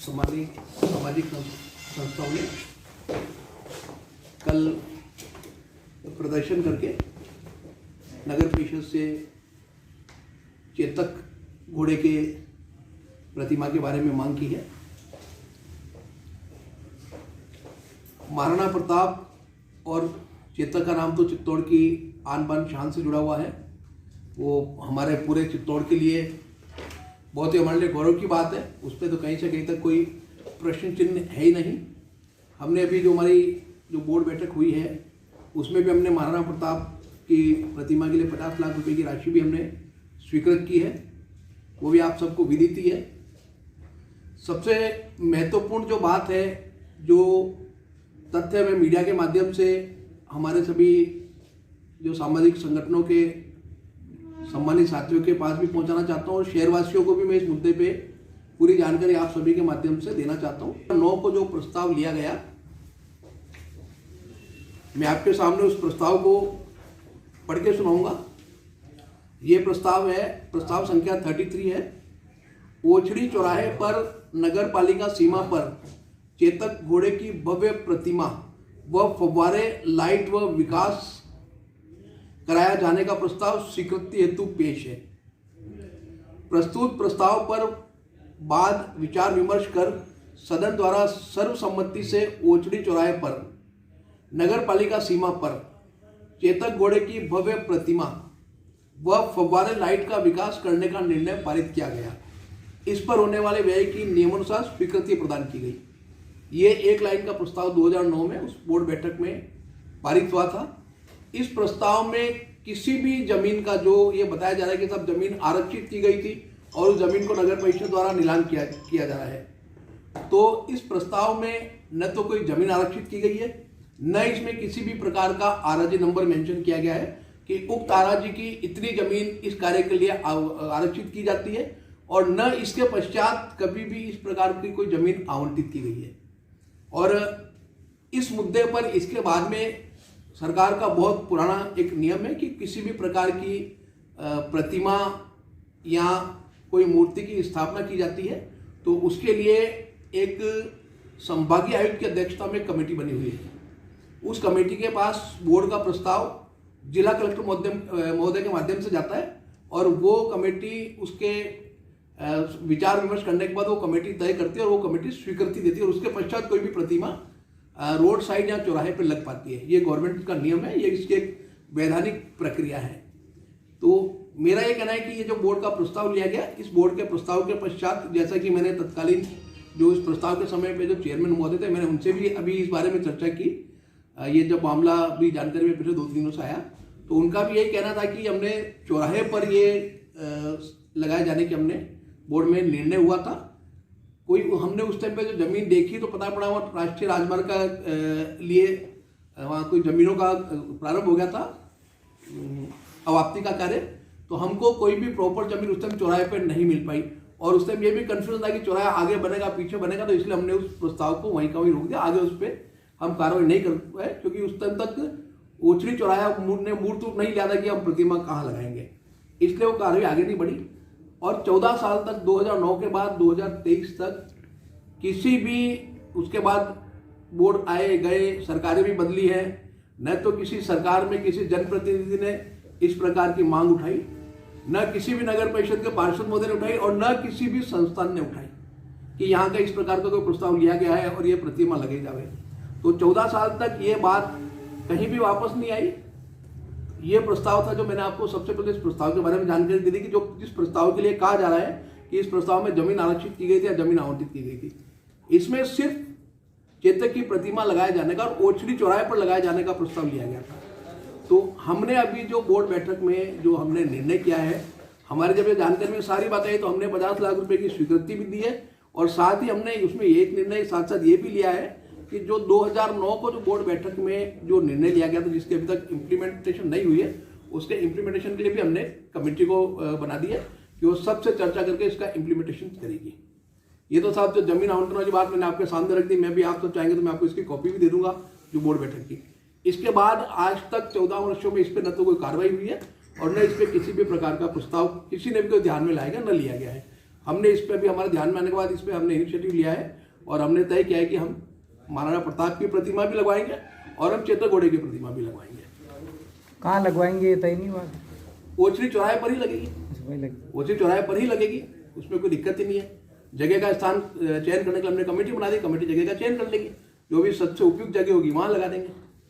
सामाजिक संस्थाओं ने कल प्रदर्शन करके नगर परिषद से चेतक घोड़े के प्रतिमा के बारे में मांग की है। महाराणा प्रताप और चेतक का नाम तो चित्तौड़ की आन बान शान से जुड़ा हुआ है। वो हमारे पूरे चित्तौड़ के लिए बहुत ही हमारे लिए गौरव की बात है। उस पर तो कहीं से कहीं तक कोई प्रश्न चिन्ह है ही नहीं। हमने अभी जो हमारी बोर्ड बैठक हुई है उसमें भी हमने महाराणा प्रताप की प्रतिमा के लिए 50 लाख रुपए की राशि भी हमने स्वीकृत की है। वो भी आप सबको विदित ही है। सबसे महत्वपूर्ण जो बात है, जो तथ्य मैं मीडिया के माध्यम से हमारे सभी जो सामाजिक संगठनों के सम्मानित साथियों के पास भी पहुंचाना चाहता हूं और शहरवासियों को भी मैं इस मुद्दे पे पूरी जानकारी आप सभी के माध्यम से देना चाहता हूं। 9 को जो प्रस्ताव लिया गया, मैं आपके सामने उस प्रस्ताव को पढ़ के सुनाऊंगा। ये प्रस्ताव है, प्रस्ताव संख्या 33 है। ओछड़ी चौराहे पर नगर पालिका सीमा पर चेतक घोड़े की भव्य प्रतिमा व फव्वारे, लाइट व विकास कराया जाने का प्रस्ताव स्वीकृति हेतु पेश है। प्रस्तुत प्रस्ताव पर बाद विचार विमर्श कर सदन द्वारा सर्वसम्मति से ओछड़ी चौराहे पर नगर पालिका सीमा पर चेतक घोड़े की भव्य प्रतिमा व फव्वारे लाइट का विकास करने का निर्णय पारित किया गया। इस पर होने वाले व्यय की नियमानुसार स्वीकृति प्रदान की गई। ये एक लाइन का प्रस्ताव 2009 में उस बोर्ड बैठक में पारित हुआ था। इस प्रस्ताव में किसी भी जमीन का, जो ये बताया जा रहा है कि सब जमीन आरक्षित की गई थी और उस जमीन को नगर परिषद द्वारा नीलाम किया जा रहा है, तो इस प्रस्ताव में न तो कोई जमीन आरक्षित की गई है, न इसमें किसी भी प्रकार का आरजी नंबर मेंशन किया गया है कि उक्त आरजी की इतनी जमीन इस कार्य के लिए आरक्षित की जाती है, और न इसके पश्चात कभी भी इस प्रकार की कोई जमीन आवंटित की गई है। और इस मुद्दे पर इसके बाद में सरकार का बहुत पुराना एक नियम है कि किसी भी प्रकार की प्रतिमा या कोई मूर्ति की स्थापना की जाती है तो उसके लिए एक संभागीय आयुक्त की अध्यक्षता में कमेटी बनी हुई है। उस कमेटी के पास बोर्ड का प्रस्ताव जिला कलेक्टर महोदय के माध्यम से जाता है और वो कमेटी उसके विचार विमर्श करने के बाद वो कमेटी तय करती है और वो कमेटी स्वीकृति देती है और उसके पश्चात कोई भी प्रतिमा रोड साइड या चौराहे पर लग पाती है। ये गवर्नमेंट का नियम है, ये इसकी एक वैधानिक प्रक्रिया है। तो मेरा ये कहना है कि ये जो बोर्ड का प्रस्ताव लिया गया, इस बोर्ड के प्रस्ताव के पश्चात, जैसा कि मैंने तत्कालीन जो इस प्रस्ताव के समय पे जो चेयरमैन महोदय थे, मैंने उनसे भी अभी इस बारे में चर्चा की। ये जब मामला भी जानकारी में पिछले 2-3 दिनों से आया तो उनका भी यही कहना था कि हमने चौराहे पर ये लगाए जाने के हमने बोर्ड में निर्णय हुआ था। हमने उस टाइम पे जो जमीन देखी तो पता पड़ा वहाँ राष्ट्रीय राजमार्ग का लिए वहाँ कोई जमीनों का प्रारंभ हो गया था, अवाप्ति का कार्य। तो हमको कोई भी प्रॉपर जमीन उस टाइम चौराहे पर नहीं मिल पाई और उस टाइम ये भी कंफ्यूजन था कि चौराहा आगे बनेगा पीछे बनेगा, तो इसलिए हमने उस प्रस्ताव को वहीं का वहीं रोक दिया। आगे उस पर हम कार्रवाई नहीं कर पाए क्योंकि उस टाइम तक ओछड़ी चौराहा ने मूर्त रूप नहीं लिया था कि हम प्रतिमा कहाँ लगाएंगे, इसलिए वो कार्रवाई आगे नहीं बढ़ी। और 14 साल तक, 2009 के बाद 2023 तक किसी भी, उसके बाद बोर्ड आए गए, सरकारें भी बदली है, न तो किसी सरकार में किसी जनप्रतिनिधि ने इस प्रकार की मांग उठाई, न किसी भी नगर परिषद के पार्षद महोदय ने उठाई और न किसी भी संस्थान ने उठाई कि यहाँ का इस प्रकार का कोई प्रस्ताव लिया गया है और ये प्रतिमा लगे जावे। तो 14 साल तक ये बात कहीं भी वापस नहीं आई। ये प्रस्ताव था जो मैंने आपको सबसे पहले इस प्रस्ताव के बारे में जानकारी दी थी कि जो जिस प्रस्ताव के लिए कहा जा रहा है कि इस प्रस्ताव में जमीन आरक्षित की गई थी या जमीन आवंटित की गई थी, इसमें सिर्फ चेतक की प्रतिमा लगाए जाने का और ओछड़ी चौराहे पर लगाए जाने का प्रस्ताव लिया गया था। तो हमने अभी जो बोर्ड बैठक में जो हमने निर्णय किया है, हमारे जब ये जानकारी में सारी बातें आई तो हमने 50 लाख रुपए की स्वीकृति भी दी है और साथ ही हमने उसमें एक निर्णय साथ साथ ये भी लिया है कि जो 2009 को जो बोर्ड बैठक में जो निर्णय लिया गया था जिसके अभी तक इम्प्लीमेंटेशन नहीं हुई है, उसके इम्प्लीमेंटेशन के लिए भी हमने कमेटी को बना दी है कि वो सबसे चर्चा करके इसका इम्प्लीमेंटेशन करेगी। ये तो साहब जो जमीन आवंटन वाली बात मैंने आपके सामने रख दी, मैं भी आप सब चाहेंगे तो मैं आपको इसकी कॉपी भी दे दूंगा जो बोर्ड बैठक की। इसके बाद आज तक 14 वर्षों में इस पर न तो कोई कार्रवाई हुई है और न इस पर किसी भी प्रकार का प्रस्ताव किसी ने भी कोई ध्यान में लाया गया, न लिया गया है। हमने इस पर भी हमारे ध्यान में आने के बाद इस पर हमने इनिशिएटिव लिया है और हमने तय किया है कि हम महाराणा प्रताप की प्रतिमा भी लगवाएंगे और हम चेतक घोड़े की प्रतिमा भी लगवाएंगे। कहाँ लगवाएंगे ये तय नहीं हुआ? ओछड़ी चौराहे पर ही लगेगी, ओछड़ी चौराहे पर ही लगेगी, उसमें कोई दिक्कत ही नहीं है। जगह का स्थान चयन करने के लिए हमने कमेटी बना दी, कमेटी जगह का चयन कर लेगी, जो भी सबसे उपयुक्त जगह होगी वहाँ लगा देंगे।